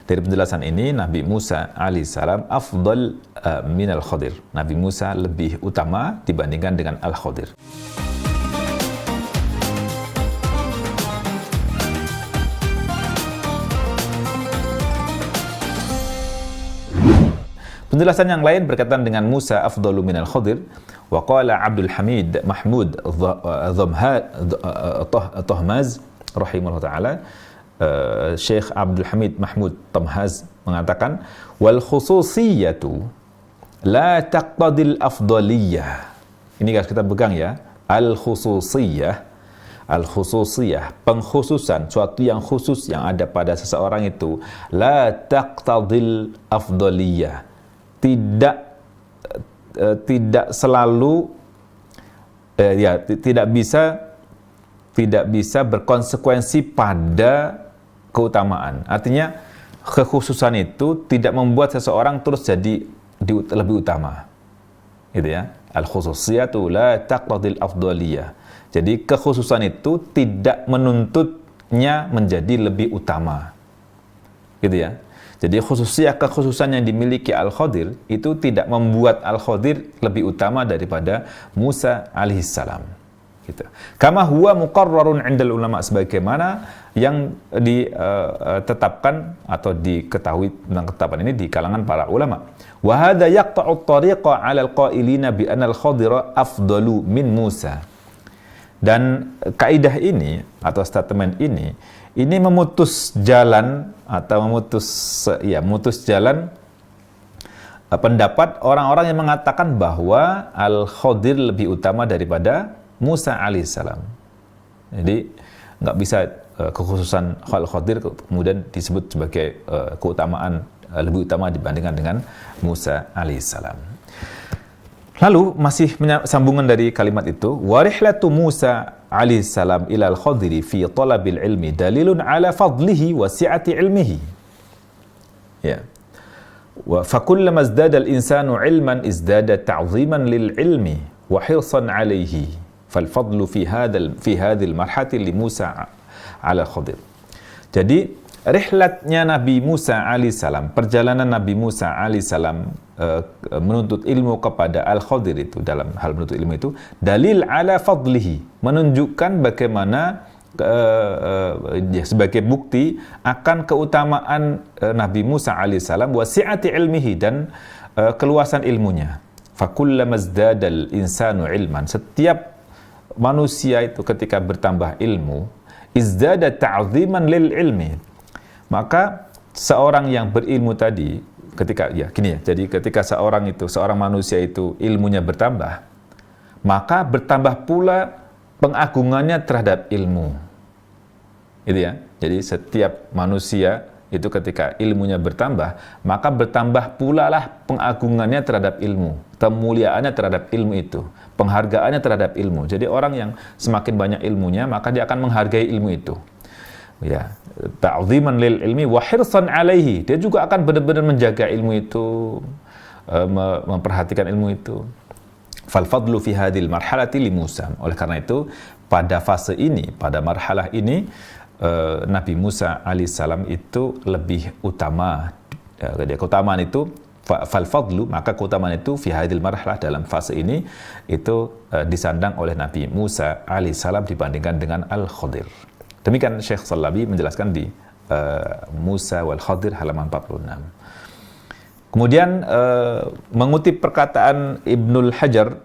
Dari penjelasan ini, Nabi Musa alaihissalam afdal minal Khadir. Nabi Musa lebih utama dibandingkan dengan Al-Khadir. Penjelasan yang lain berkaitan dengan Musa afdalu minal Khadir. Wa qala Abdul Hamid Mahmud Tahmaz rahimahullah ta'ala, Syekh Abdul Hamid Mahmud Tamhaz mengatakan, wal khususiyatu la taqtadil afdaliyah. Ini harus kita pegang ya, al khususiyah, pengkhususan, suatu yang khusus yang ada pada seseorang itu, la taqtadil afdaliyah, tidak selalu tidak bisa berkonsekuensi pada keutamaan. Artinya kekhususan itu tidak membuat seseorang terus jadi lebih utama. Gitu ya. Al-khususiyatu la taqtadil afdaliyah. Jadi kekhususan itu tidak menuntutnya menjadi lebih utama. Gitu ya. Jadi kekhususan yang dimiliki Al-Khadir itu tidak membuat Al-Khadir lebih utama daripada Musa alaihissalam. Gitu. Kama huwa muqarrarun 'indal ulama, sebagaimana yang ditetapkan atau diketahui tentang ketetapan ini di kalangan para ulama. Wa hadza yaqta'u at-tariqa 'ala al-qailina bi anna Al-Khadira afdalu min Musa. Dan kaidah ini atau statement ini memutus jalan atau memutus jalan pendapat orang-orang yang mengatakan bahwa Al-Khadir lebih utama daripada Musa alaihissalam. Jadi nggak bisa kekhususan Al-Khadir kemudian disebut sebagai keutamaan lebih utama dibandingkan dengan Musa alaihissalam. Lalu masih sambungan dari kalimat itu, wa rihlatu Musa alaihissalam ila al-Khadiri fi talabil ilmi dalilun ala fadlihi wa si'ati ilmihi. Ya. Wa fakullama izdada al-insanu ilman izdada ta'ziman lil ilmi wa hirsan alayhi. Fal fadlu fi hadhil marhati li Musa ala Khadir. Jadi rihlatnya Nabi Musa alaihissalam, perjalanan Nabi Musa alaihissalam menuntut ilmu kepada Al-Khadir itu, dalam hal menuntut ilmu itu dalil ala fadlihi, menunjukkan bagaimana sebagai bukti akan keutamaan Nabi Musa alaihissalam wa si'ati ilmihi, dan keluasan ilmunya. Fakullama izdadal insanu ilman, setiap manusia itu ketika bertambah ilmu, izdada ta'ziman lil ilmi, maka seorang yang berilmu tadi jadi ketika seorang manusia itu ilmunya bertambah, maka bertambah pula pengagungannya terhadap ilmu. Gitu ya. Jadi setiap manusia itu ketika ilmunya bertambah, maka bertambah pula lah pengagungannya terhadap ilmu, kemuliaannya terhadap ilmu itu, penghargaannya terhadap ilmu. Jadi orang yang semakin banyak ilmunya, maka dia akan menghargai ilmu itu. Ya, ta'ziman lil ilmi wa hirsan alaihi, dia juga akan benar-benar menjaga ilmu itu, memperhatikan ilmu itu. Fal fadlu fi hadhil marhalati li Musa. Oleh karena itu pada fase ini, pada marhalah ini, Nabi Musa alaihissalam itu lebih utama. Keutamaan itu fal fadlu, maka keutamaan itu fi hadhil marhalah, dalam fase ini itu disandang oleh Nabi Musa alaihissalam dibandingkan dengan Al-Khadir. Demikian Syekh Shalabi menjelaskan di Musa wal Khadir halaman 46. Kemudian mengutip perkataan Ibnu Hajar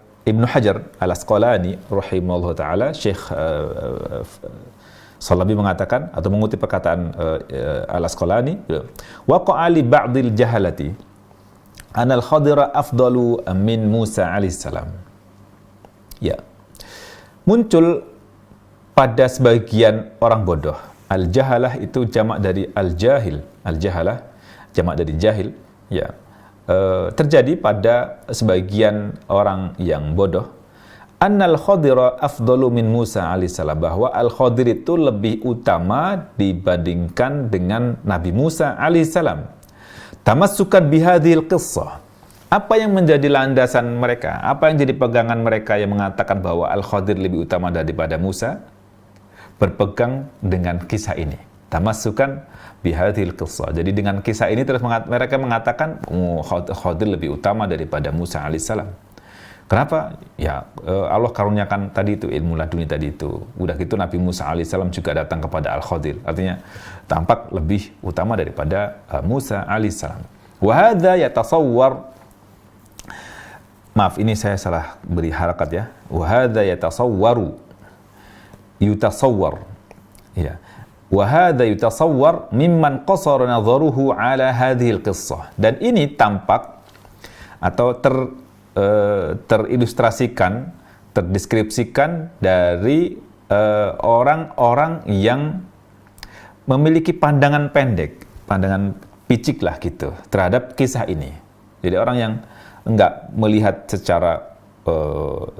Al-Asqalani rahimahullah taala, Syekh Shalabi mengatakan atau mengutip perkataan Al-Asqalani, waqa'a li ba'dil jahalati anal Khadira afdalu min Musa alaihissalam. Ya. Muncul pada sebagian orang bodoh. Al-jahalah itu jamak dari al-jahil. Al-jahalah jamak dari jahil. Ya. Terjadi pada sebagian orang yang bodoh. Annal Khadira afdalu min Musa alaihissalam, bahwa Al-Khadir itu lebih utama dibandingkan dengan Nabi Musa alaihissalam. Tamassukan bihadhil qissah. Apa yang menjadi landasan mereka? Apa yang jadi pegangan mereka yang mengatakan bahwa Al-Khadir lebih utama daripada Musa? Berpegang dengan kisah ini. tamassukan bihadhil qissah. Jadi dengan kisah ini terus mereka mengatakan Khadir lebih utama daripada Musa alaihissalam. Kenapa? Ya Allah karuniakan tadi itu ilmu laduni tadi itu. Udah gitu Nabi Musa alaihissalam juga datang kepada Al-Khadir. Artinya tampak lebih utama daripada Musa alaihissalam. Wa hadza yatasawwar. Maaf, ini saya salah beri harakat ya. Wa hadza yatasawwaru. Yutasawwar. Ya. Wa hadza yutasawwar mimman qasara nadharuhu ala hadhihi al-qissah. Dan ini tampak atau terilustrasikan, terdeskripsikan dari orang-orang yang memiliki pandangan pendek, pandangan picik lah gitu terhadap kisah ini. Jadi orang yang enggak melihat secara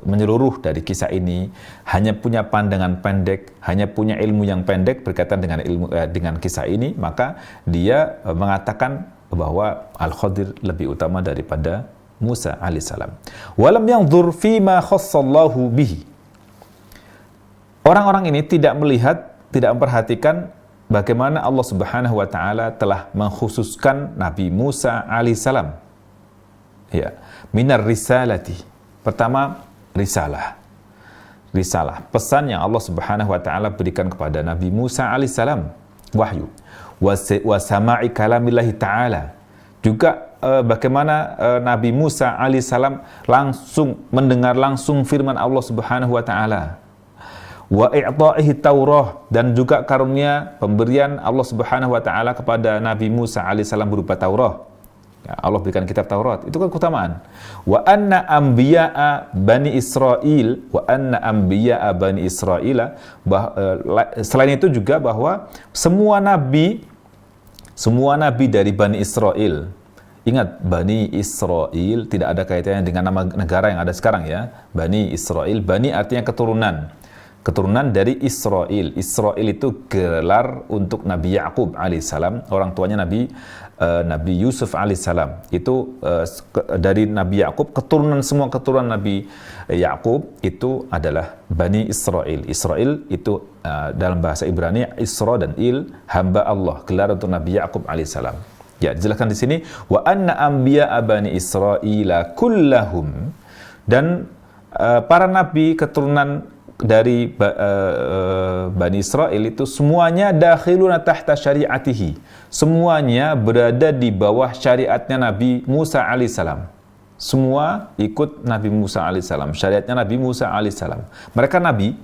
menyeluruh dari kisah ini, hanya punya pandangan pendek, hanya punya ilmu yang pendek berkaitan dengan dengan kisah ini, maka dia mengatakan bahwa Al-Khadir lebih utama daripada Musa alaihissalam. Walam yanzur fima khassallahu bihi. Orang-orang ini tidak melihat, tidak memperhatikan bagaimana Allah Subhanahu wa taala telah mengkhususkan Nabi Musa alaihissalam. Ya, minar risalati. Pertama, risalah. Risalah, pesan yang Allah Subhanahu wa taala berikan kepada Nabi Musa alaihissalam, wahyu. Wa sama'i kalamillahi taala. Juga bagaimana Nabi Musa alaihissalam langsung mendengar langsung firman Allah Subhanahu wa taala. Wa i'ta'ihi Taurah, dan juga karunia pemberian Allah Subhanahu wa taala kepada Nabi Musa alaihissalam berupa Taurah. Ya, Allah berikan kitab Taurat. Itu kan keutamaan. Wa anna anbiya'a Bani Israil, wa anna anbiya'a Bani Israila, selain itu juga bahwa semua nabi dari Bani Israel. Ingat, Bani Israel tidak ada kaitannya dengan nama negara yang ada sekarang ya. Bani Israel, Bani artinya keturunan. Keturunan dari Israel. Israel itu gelar untuk Nabi Yakub alaihissalam, orang tuanya Nabi Yusuf alaihissalam. Itu dari Nabi Yakub, semua keturunan Nabi Yakub itu adalah Bani Israel. Israel itu dalam bahasa Ibrani Isra dan Il, hamba Allah, gelar untuk Nabi Yakub alaihissalam. Ya, dijelaskan di sini wa anna anbiya'a Bani Israila kullahum, dan para nabi keturunan dari Bani Israel itu semuanya dakhiluna tahta syariatihi, semuanya berada di bawah syariatnya Nabi Musa alaihissalam. Semua ikut Nabi Musa alaihissalam, syariatnya Nabi Musa alaihissalam. Mereka nabi,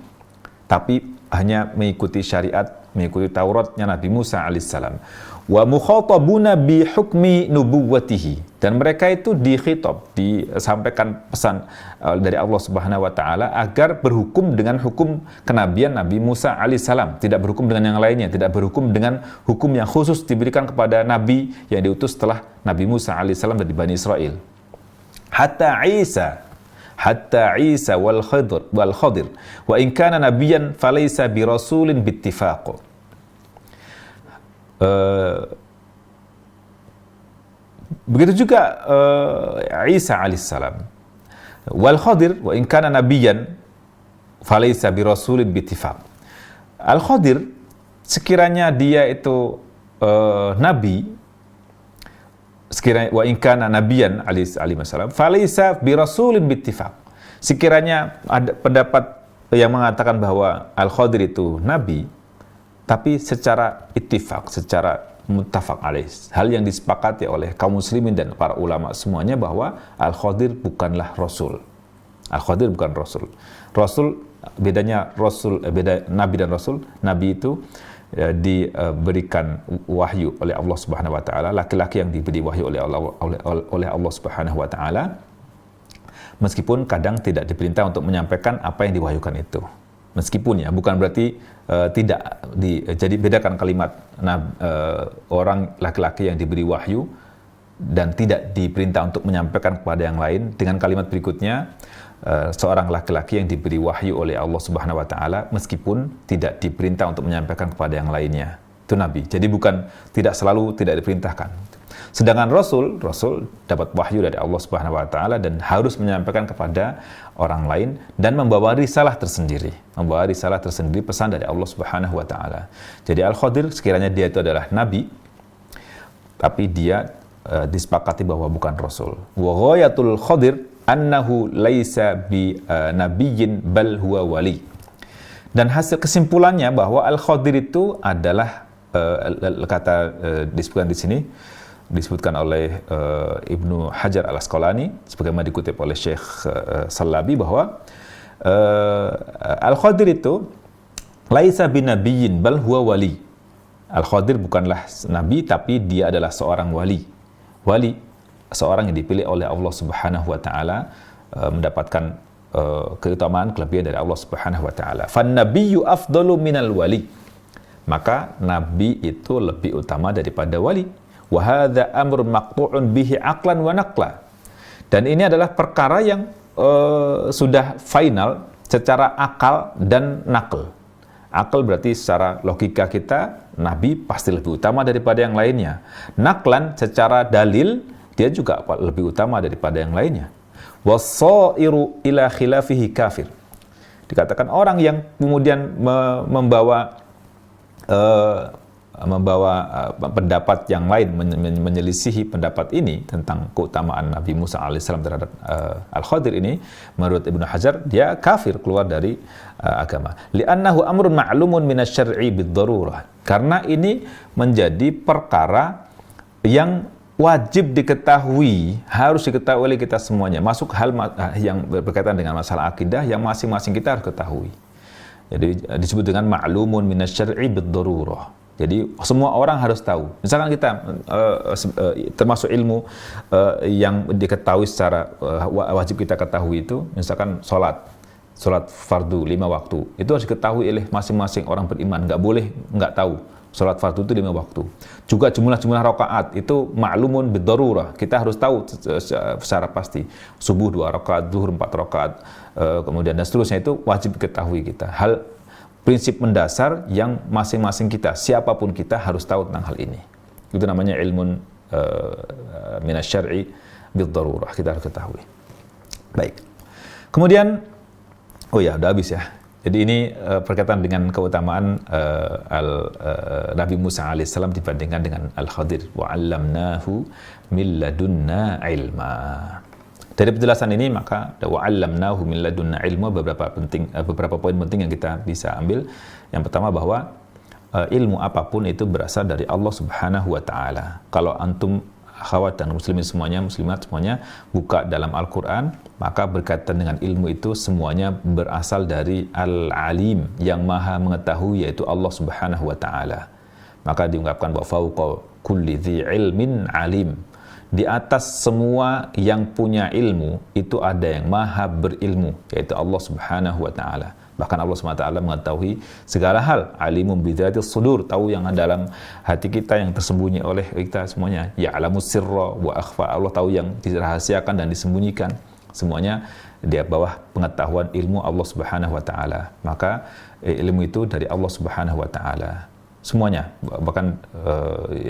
tapi hanya mengikuti syariat, mengikuti Tauratnya Nabi Musa alaihissalam. Wa mukhatabuna bi hukmi nubuwwatihi, dan mereka itu disampaikan pesan dari Allah Subhanahu wa taala agar berhukum dengan hukum kenabian Nabi Musa alaihissalam, tidak berhukum dengan yang lainnya, tidak berhukum dengan hukum yang khusus diberikan kepada nabi yang diutus setelah Nabi Musa alaihissalam dari Bani Israel. Hatta Isa wal Khadir wa in kana nabiyyan falaysa bi rasulin bittifaq. Begitu juga Isa alaihissalam. Wal Khadir wa in kana nabiyyan falaysa bi rasulin bittifaq. Al Khadir sekiranya dia itu nabi, sekiranya wa in kana nabiyyan alaihi wasallam falaysa bi rasulin bittifaq. Sekiranya ada pendapat yang mengatakan bahwa Al Khadir itu nabi, tapi secara ittifaq, secara muttafaq alaih, hal yang disepakati oleh kaum muslimin dan para ulama semuanya bahwa Al-Khadir bukanlah Rasul. Al-Khadir bukan Rasul. Rasul, bedanya Rasul, beda Nabi dan Rasul. Nabi itu diberikan wahyu oleh Allah Subhanahu wa taala, laki-laki yang diberi wahyu oleh Allah Subhanahu wa taala, meskipun kadang tidak diperintah untuk menyampaikan apa yang diwahyukan itu. Meskipun ya, bukan berarti jadi bedakan kalimat orang laki-laki yang diberi wahyu dan tidak diperintah untuk menyampaikan kepada yang lain dengan kalimat berikutnya, seorang laki-laki yang diberi wahyu oleh Allah Subhanahu wa taala meskipun tidak diperintah untuk menyampaikan kepada yang lainnya. Itu nabi. Jadi bukan tidak selalu tidak diperintahkan. Sedangkan Rasul dapat wahyu dari Allah Subhanahu wa taala dan harus menyampaikan kepada orang lain dan membawa risalah tersendiri. Pesan dari Allah Subhanahu wa taala. Jadi Al-Khadir sekiranya dia itu adalah nabi, tapi dia disepakati bahwa bukan Rasul. Wa ghayatul Khadir annahu laisa bi nabiyyin bal huwa wali. Dan hasil kesimpulannya bahwa Al-Khadir itu adalah disebutkan di sini, disebutkan oleh Ibnu Hajar Al-Asqalani sebagaimana dikutip oleh Syekh Salabi bahwa Al-Khadir itu laisa bi nabiyyin bal huwa wali. Al-Khadir bukanlah nabi tapi dia adalah seorang wali. Wali, seorang yang dipilih oleh Allah Subhanahu wa taala, mendapatkan keutamaan kelebihan dari Allah Subhanahu wa taala. Fan nabiyyu afdalu minal wali. Maka nabi itu lebih utama daripada wali. Wa hadza amrun maqtu'un bihi aqlan wa naqla. Dan ini adalah perkara yang sudah final secara akal dan naql. Akal berarti secara logika kita, nabi pasti lebih utama daripada yang lainnya. Naqlan secara dalil, dia juga lebih utama daripada yang lainnya. Wassairu ila khilafihi kafir. Dikatakan orang yang kemudian membawa pendapat yang lain, menyelisihi pendapat ini tentang keutamaan Nabi Musa alaihissalam terhadap Al-Khadir ini, menurut Ibnu Hajar dia kafir, keluar dari agama. Li'annahu amrun ma'lumun minasyar'i bid-darurah. Karena ini menjadi perkara yang wajib diketahui, harus diketahui oleh kita semuanya. Masuk hal yang berkaitan dengan masalah akidah yang masing-masing kita harus ketahui. Jadi disebut dengan ma'lumun minasyar'i bid-darurah. Jadi semua orang harus tahu. Misalkan kita termasuk ilmu yang diketahui secara wajib kita ketahui itu, misalkan sholat fardu 5 waktu, itu harus diketahui oleh masing-masing orang beriman. Nggak boleh nggak tahu. Sholat fardu itu 5 waktu. Juga jumlah rakaat itu ma'lumun bid-darurah. Kita harus tahu secara pasti. Subuh 2 rakaat, zuhur 4 rakaat, kemudian dan seterusnya itu wajib diketahui kita. Hal prinsip mendasar yang masing-masing kita, siapapun kita harus tahu tentang hal ini. Itu namanya ilmun minasyar'i bid-darurah, kita harus ketahui. Baik. Kemudian, udah habis ya. Jadi ini berkaitan dengan keutamaan Nabi Musa alaihissalam dibandingkan dengan Al-Khadir. Wa 'allamnahu min ladunna ilma. Dari penjelasan ini maka wa 'allamnahu min ladunna ilma, beberapa poin penting yang kita bisa ambil. Yang pertama bahwa ilmu apapun itu berasal dari Allah Subhanahu wa taala. Kalau antum akhwat dan muslimin semuanya, muslimat semuanya buka dalam Al-Qur'an, maka berkaitan dengan ilmu itu semuanya berasal dari Al-Alim, yang Maha mengetahui, yaitu Allah Subhanahu wa taala. Maka diungkapkan bahwa fauqa kulli dzi ilmin alim. Di atas semua yang punya ilmu itu ada yang maha berilmu, yaitu Allah Subhanahu wa taala. Bahkan Allah Subhanahu wa taala mengetahui segala hal. Alimun bidzatis sudur, tahu yang ada dalam hati kita, yang tersembunyi oleh kita semuanya. Ya'lamus sirra wa akhfa, Allah tahu yang dirahasiakan dan disembunyikan. Semuanya di bawah pengetahuan ilmu Allah Subhanahu wa taala. Maka ilmu itu dari Allah Subhanahu wa taala. Semuanya, bahkan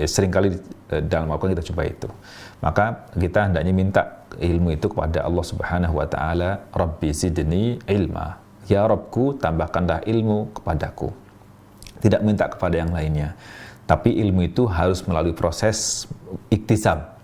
seringkali dalam Al-Quran kita coba itu. Maka kita hendaknya minta ilmu itu kepada Allah Subhanahu wa taala. Rabbi zidni ilma, ya Rabbku tambahkanlah ilmu kepadaku. Tidak minta kepada yang lainnya. Tapi ilmu itu harus melalui proses iktisab,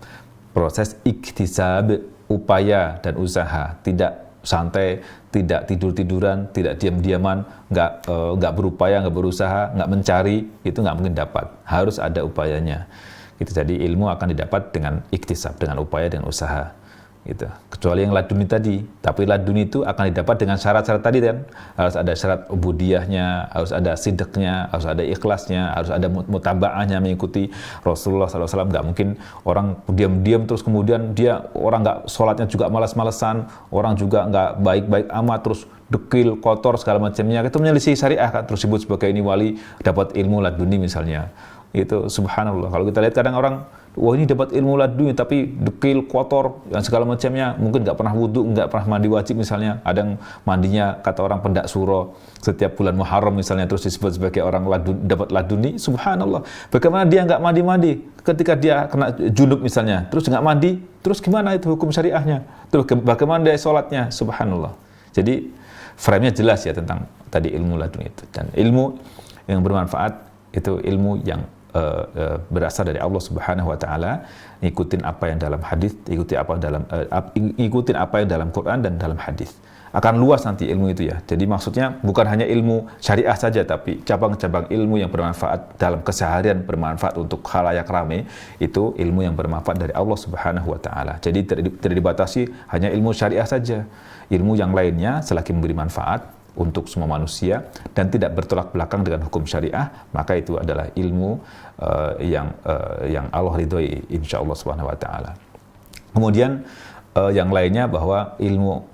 upaya dan usaha. Tidak santai, tidak tidur-tiduran, tidak diam-diaman, nggak berupaya, nggak berusaha, nggak mencari, itu nggak mungkin dapat. Harus ada upayanya. Gitu. Jadi ilmu akan didapat dengan iktisab, dengan upaya dan usaha. Gitu. Kecuali yang laduni tadi. Tapi laduni itu akan didapat dengan syarat-syarat tadi kan. Harus ada syarat ubudiyahnya, harus ada sidqnya, harus ada ikhlasnya, harus ada mutaba'ahnya, mengikuti Rasulullah SAW. Nggak mungkin orang diam-diam terus kemudian orang nggak sholatnya juga malas-malesan, orang juga nggak baik-baik amat, terus dekil, kotor, segala macamnya. Itu menyelisih syariah kan. Terus disebut sebagai ini wali, dapat ilmu laduni misalnya. Itu subhanallah. Kalau kita lihat kadang orang wah ini dapat ilmu laduni tapi dekil, kotor, dan segala macamnya, mungkin nggak pernah wudhu, nggak pernah mandi wajib misalnya, ada yang mandinya kata orang pendak suro setiap bulan Muharram misalnya, terus disebut sebagai orang dapat laduni, subhanallah. Bagaimana dia nggak mandi-mandi ketika dia kena junub misalnya, terus nggak mandi, terus gimana itu hukum syariahnya, terus bagaimana dia sholatnya, subhanallah. Jadi frame-nya jelas ya tentang tadi ilmu laduni itu, dan ilmu yang bermanfaat itu ilmu yang berasal dari Allah Subhanahu wa taala, ikutin apa yang dalam hadis, ikutin apa yang dalam Quran dan dalam hadis. Akan luas nanti ilmu itu ya. Jadi maksudnya bukan hanya ilmu syariah saja, tapi cabang-cabang ilmu yang bermanfaat dalam keseharian, bermanfaat untuk khalayak rame, itu ilmu yang bermanfaat dari Allah Subhanahu wa taala. Jadi tidak dibatasi hanya ilmu syariah saja. Ilmu yang lainnya selagi memberi manfaat untuk semua manusia dan tidak bertolak belakang dengan hukum syariah, maka itu adalah ilmu yang Allah ridhoi insyaallah subhanahu wa ta'ala. Kemudian yang lainnya bahwa ilmu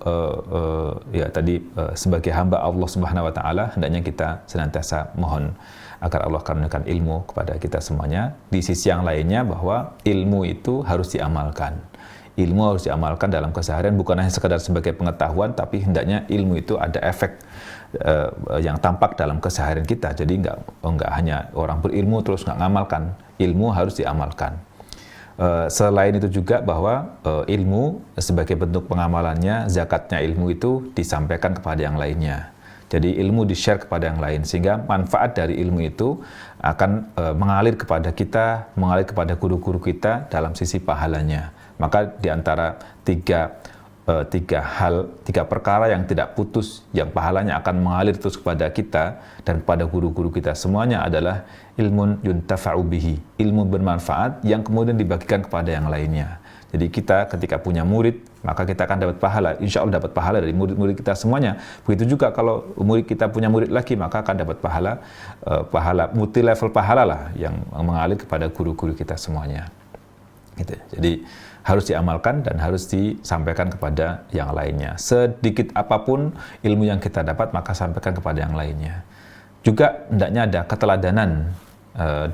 ya tadi sebagai hamba Allah subhanahu wa ta'ala, hendaknya kita senantiasa mohon agar Allah karuniakan ilmu kepada kita semuanya. Di sisi yang lainnya bahwa ilmu itu harus diamalkan. Ilmu harus diamalkan dalam keseharian, bukan hanya sekadar sebagai pengetahuan, tapi hendaknya ilmu itu ada efek yang tampak dalam keseharian kita. Jadi enggak hanya orang berilmu terus nggak ngamalkan, ilmu harus diamalkan. Selain itu juga bahwa ilmu sebagai bentuk pengamalannya, zakatnya ilmu itu disampaikan kepada yang lainnya. Jadi ilmu di-share kepada yang lain, sehingga manfaat dari ilmu itu akan mengalir kepada kita, mengalir kepada guru-guru kita dalam sisi pahalanya. Maka di antara tiga perkara yang tidak putus, yang pahalanya akan mengalir terus kepada kita dan kepada guru-guru kita semuanya adalah ilmun yuntafa'u bihi, ilmu bermanfaat yang kemudian dibagikan kepada yang lainnya. Jadi kita ketika punya murid, maka kita akan dapat pahala, insya Allah dapat pahala dari murid-murid kita semuanya. Begitu juga kalau murid kita punya murid lagi, maka akan dapat pahala multi level pahala lah yang mengalir kepada guru-guru kita semuanya. Gitu. Jadi harus diamalkan dan harus disampaikan kepada yang lainnya. Sedikit apapun ilmu yang kita dapat, maka sampaikan kepada yang lainnya. Juga hendaknya ada keteladanan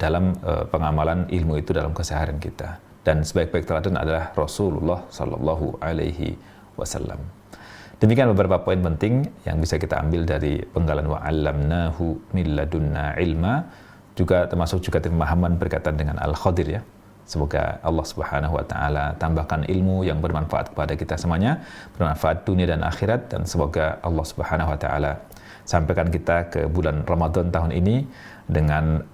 dalam pengamalan ilmu itu dalam keseharian kita. Dan sebaik-baik teladan adalah Rasulullah Sallallahu Alaihi Wasallam. Demikian beberapa poin penting yang bisa kita ambil dari penggalan wa'allamnahu min ladunna ilma, juga termasuk juga pemahaman berkaitan dengan Al-Khadir ya. Semoga Allah Subhanahu wa taala tambahkan ilmu yang bermanfaat kepada kita semuanya, bermanfaat dunia dan akhirat, dan semoga Allah Subhanahu wa taala sampaikan kita ke bulan Ramadan tahun ini dengan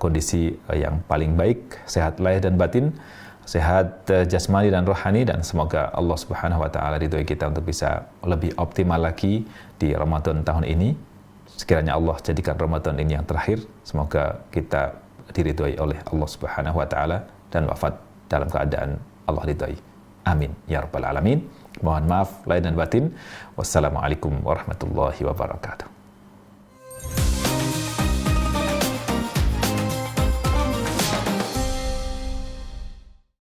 kondisi yang paling baik, sehat lahir dan batin, sehat jasmani dan rohani, dan semoga Allah Subhanahu wa taala ridhoi kita untuk bisa lebih optimal lagi di Ramadan tahun ini. Sekiranya Allah jadikan Ramadan ini yang terakhir, semoga kita diridhoi oleh Allah Subhanahu wa taala dan wafat dalam keadaan Allah ridhai. Amin ya rabbal alamin. Mohon maaf lahir dan batin. Wassalamualaikum warahmatullahi wabarakatuh.